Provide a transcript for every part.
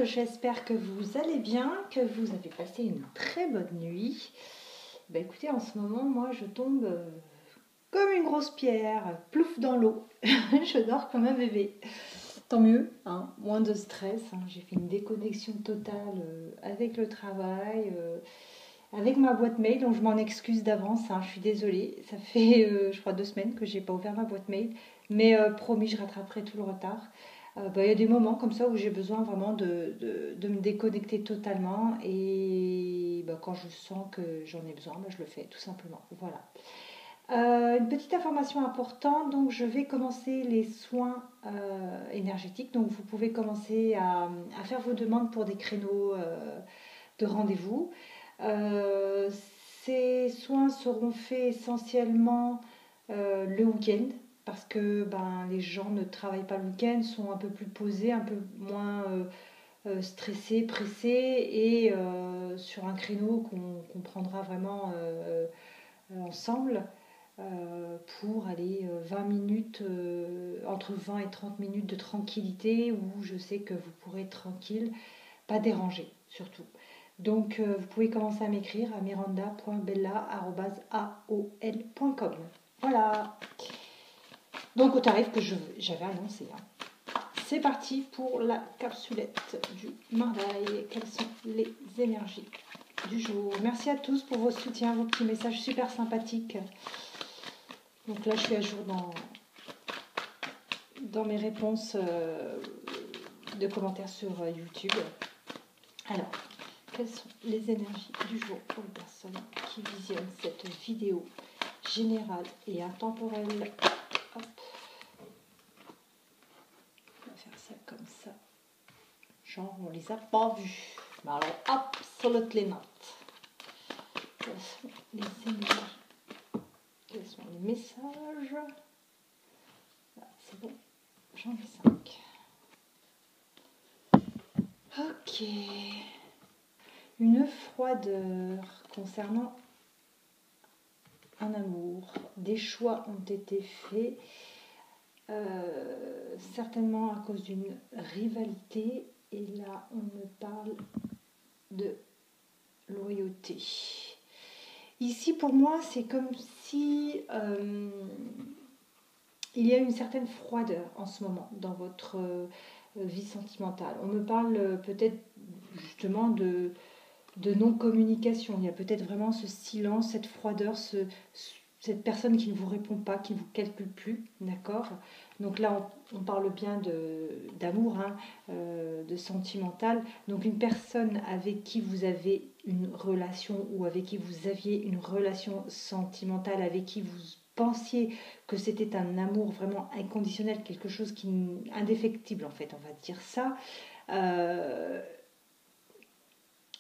j'espère que vous allez bien, que vous avez passé une très bonne nuit. Écoutez, en ce moment, moi, je tombe comme une grosse pierre, plouf dans l'eau. Je dors comme un bébé. Tant mieux, hein, moins de stress. Hein. J'ai fait une déconnexion totale avec le travail, avec ma boîte mail, donc je m'en excuse d'avance. Hein, je suis désolée. Ça fait, je crois, 2 semaines que je n'ai pas ouvert ma boîte mail. Mais promis, je rattraperai tout le retard. Y a des moments comme ça où j'ai besoin vraiment de me déconnecter totalement et quand je sens que j'en ai besoin, je le fais tout simplement. Voilà. Une petite information importante, donc je vais commencer les soins énergétiques. Donc vous pouvez commencer à faire vos demandes pour des créneaux de rendez-vous. Ces soins seront faits essentiellement le week-end parce que les gens ne travaillent pas le week-end, sont un peu plus posés, un peu moins stressés, pressés et sur un créneau qu'on prendra vraiment ensemble pour aller 20 minutes, entre 20 et 30 minutes de tranquillité où je sais que vous pourrez être tranquille, pas dérangé surtout. Donc vous pouvez commencer à m'écrire à miranda.bella@aol.com. Voilà. Donc au tarif que j'avais annoncé. Hein. C'est parti pour la capsulette du mardi. Quelles sont les énergies du jour? Merci à tous pour vos soutiens, vos petits messages super sympathiques. Donc là je suis à jour dans mes réponses de commentaires sur YouTube. Alors, quelles sont les énergies du jour pour les personnes qui visionnent cette vidéo générale et intemporelle? Hop. On va faire ça comme ça. Genre, on les a pas vus. Mais alors, absolument not. Quelles sont les énergies? Quels sont les messages? Là, c'est bon. J'en ai 5. Ok. Une froideur concernant un amour. Des choix ont été faits, certainement à cause d'une rivalité. Et là, on me parle de loyauté. Ici, pour moi, c'est comme si il y a une certaine froideur en ce moment dans votre vie sentimentale. On me parle peut-être justement de non-communication. Il y a peut-être vraiment ce silence, cette froideur, cette personne qui ne vous répond pas, qui ne vous calcule plus, d'accord? Donc là, on parle bien d'amour, hein, de sentimental. Donc une personne avec qui vous avez une relation ou avec qui vous aviez une relation sentimentale, avec qui vous pensiez que c'était un amour vraiment inconditionnel, quelque chose qui indéfectible en fait, on va dire ça.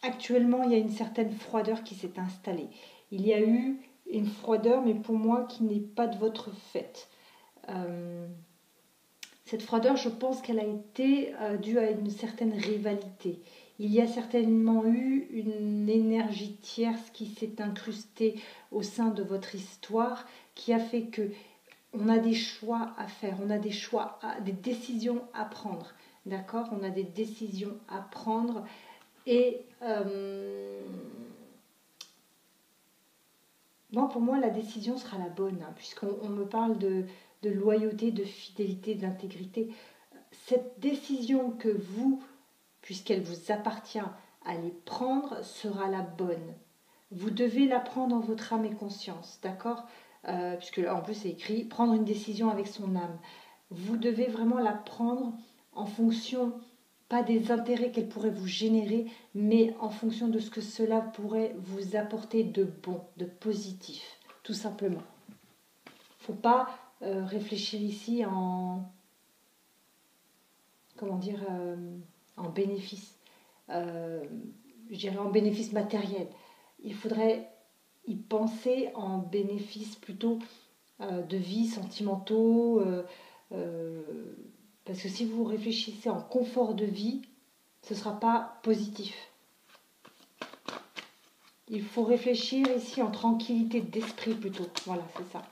Actuellement, il y a une certaine froideur qui s'est installée. Il y a eu une froideur, mais pour moi, qui n'est pas de votre fait. Cette froideur, je pense qu'elle a été due à une certaine rivalité. Il y a certainement eu une énergie tierce qui s'est incrustée au sein de votre histoire, qui a fait que on a des choix à faire, on a des choix, des décisions à prendre. D'accord? On a des décisions à prendre. Et pour moi, la décision sera la bonne, hein, puisqu'on me parle de loyauté, de fidélité, d'intégrité. Cette décision que vous, puisqu'elle vous appartient, allez prendre sera la bonne. Vous devez la prendre en votre âme et conscience, d'accord? Puisque là, en plus, c'est écrit « prendre une décision avec son âme ». Vous devez vraiment la prendre en fonction, pas des intérêts qu'elle pourrait vous générer, mais en fonction de ce que cela pourrait vous apporter de bon, de positif, tout simplement. Il ne faut pas réfléchir ici en bénéfice, je dirais en bénéfice matériel. Il faudrait y penser en bénéfice plutôt de vie, sentimentaux, parce que si vous réfléchissez en confort de vie, ce ne sera pas positif. Il faut réfléchir ici en tranquillité d'esprit plutôt. Voilà, c'est ça.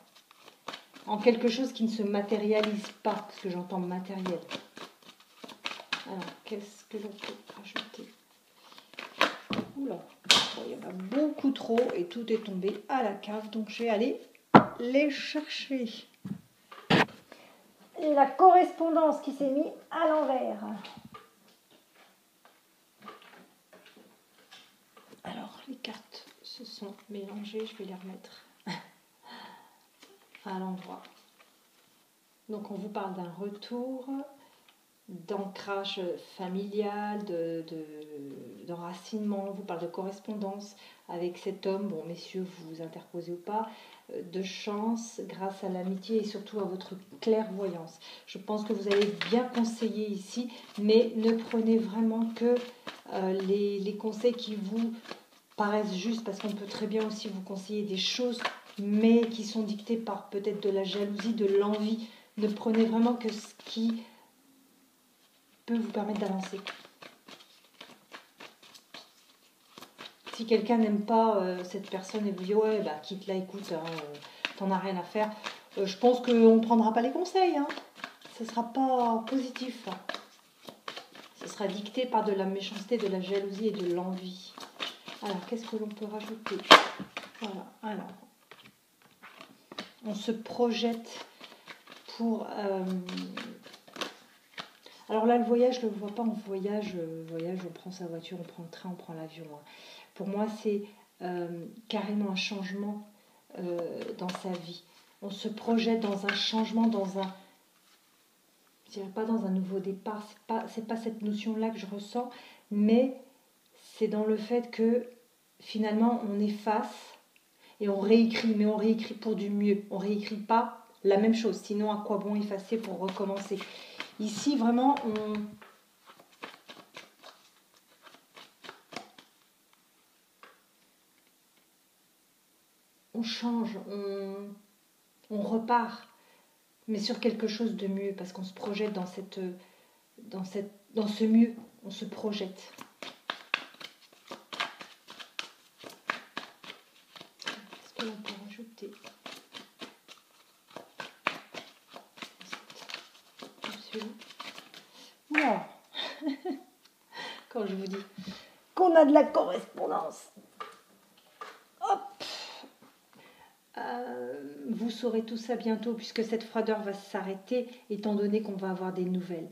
En quelque chose qui ne se matérialise pas, parce que j'entends matériel. Alors, qu'est-ce de l'on peut rajouter? Oula, bon, il y en a beaucoup trop et tout est tombé à la cave, donc je vais aller les chercher. Et la correspondance qui s'est mise à l'envers. Alors, les cartes se sont mélangées, je vais les remettre à l'endroit. Donc, on vous parle d'un retour, d'ancrage familial, d'enracinement, on vous parle de correspondance avec cet homme, bon messieurs vous interposez ou pas, de chance grâce à l'amitié et surtout à votre clairvoyance. Je pense que vous avez bien conseillé ici, mais ne prenez vraiment que les conseils qui vous paraissent justes, parce qu'on peut très bien aussi vous conseiller des choses, mais qui sont dictées par peut-être de la jalousie, de l'envie. Ne prenez vraiment que ce qui peut vous permettre d'avancer. Si quelqu'un n'aime pas cette personne et vous dit ouais bah quitte-la, écoute, hein, t'en as rien à faire, je pense qu'on ne prendra pas les conseils, hein. Ce ne sera pas positif. Ce sera dicté par de la méchanceté, de la jalousie et de l'envie. Alors qu'est-ce que l'on peut rajouter? Voilà, alors on se projette pour... alors là, le voyage, je ne le vois pas en voyage, on prend sa voiture, on prend le train, on prend l'avion. Hein. Pour moi, c'est carrément un changement dans sa vie. On se projette dans un changement, dans un... Je dirais pas dans un nouveau départ, c'est pas cette notion-là que je ressens, mais c'est dans le fait que finalement, on efface et on réécrit, mais on réécrit pour du mieux. On réécrit pas la même chose, sinon à quoi bon effacer pour recommencer? Ici, vraiment, on change, on repart, mais sur quelque chose de mieux, parce qu'on se projette dans ce mieux, on se projette. Qu'est-ce que l'on peut rajouter? Wow. Quand je vous dis qu'on a de la correspondance, hop, vous saurez tout ça bientôt, puisque cette froideur va s'arrêter, étant donné qu'on va avoir des nouvelles.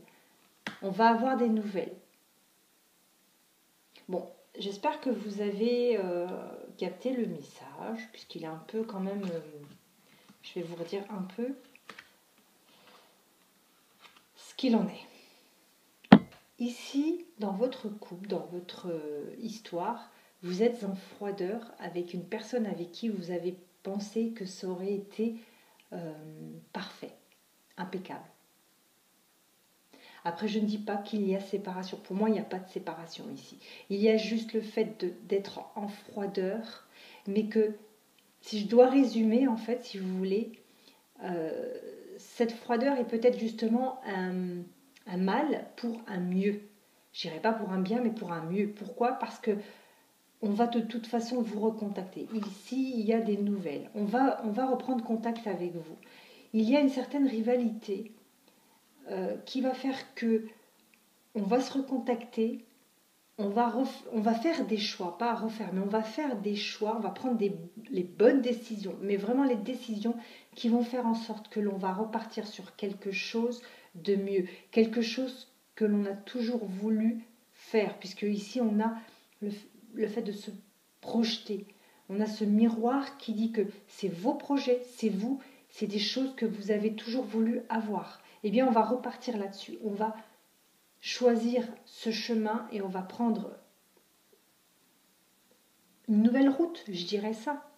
On va avoir des nouvelles. Bon, j'espère que vous avez capté le message, puisqu'il est un peu quand même... je vais vous redire un peu ce qu'il en est. Ici, dans votre couple, dans votre histoire, vous êtes en froideur avec une personne avec qui vous avez pensé que ça aurait été parfait, impeccable. Après, je ne dis pas qu'il y a séparation. Pour moi, il n'y a pas de séparation ici. Il y a juste le fait d'être en froideur, mais que, si je dois résumer, en fait, si vous voulez, cette froideur est peut-être justement un mal pour un mieux. Je dirais pas pour un bien, mais pour un mieux. Pourquoi? Parce que on va de toute façon vous recontacter. Ici, il y a des nouvelles. On va reprendre contact avec vous. Il y a une certaine rivalité qui va faire que on va se recontacter, on va faire des choix, pas à refaire, mais on va faire des choix, on va prendre les bonnes décisions, mais vraiment les décisions qui vont faire en sorte que l'on va repartir sur quelque chose de mieux, quelque chose que l'on a toujours voulu faire, puisque ici on a le fait de se projeter, on a ce miroir qui dit que c'est vos projets, c'est vous, c'est des choses que vous avez toujours voulu avoir. Eh bien, on va repartir là-dessus. On va choisir ce chemin et on va prendre une nouvelle route, je dirais ça.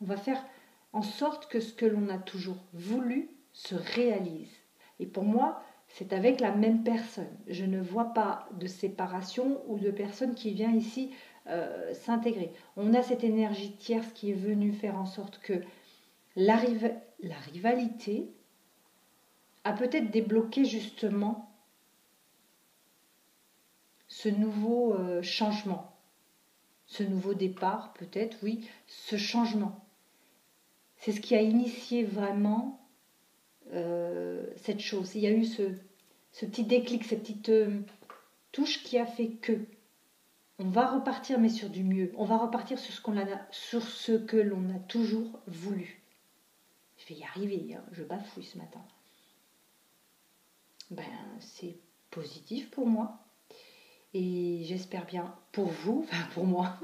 On va faire en sorte que ce que l'on a toujours voulu se réalise. Et pour moi, c'est avec la même personne. Je ne vois pas de séparation ou de personne qui vient ici s'intégrer. On a cette énergie tierce qui est venue faire en sorte que la rivalité a peut-être débloqué justement ce nouveau changement, ce nouveau départ peut-être, oui, ce changement. C'est ce qui a initié vraiment cette chose. Il y a eu ce petit déclic, cette petite touche qui a fait que. On va repartir, mais sur du mieux. On va repartir sur ce que l'on a toujours voulu. Je vais y arriver, hein, je bafouille ce matin. C'est positif pour moi. Et j'espère bien pour vous, enfin pour moi,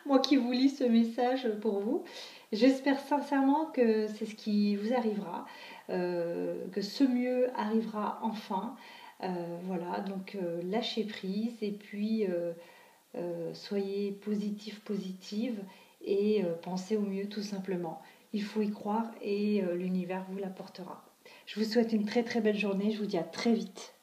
moi qui vous lis ce message pour vous, j'espère sincèrement que c'est ce qui vous arrivera, que ce mieux arrivera enfin. Voilà, donc lâchez prise et puis soyez positive et pensez au mieux tout simplement. Il faut y croire et l'univers vous l'apportera. Je vous souhaite une très très belle journée, je vous dis à très vite.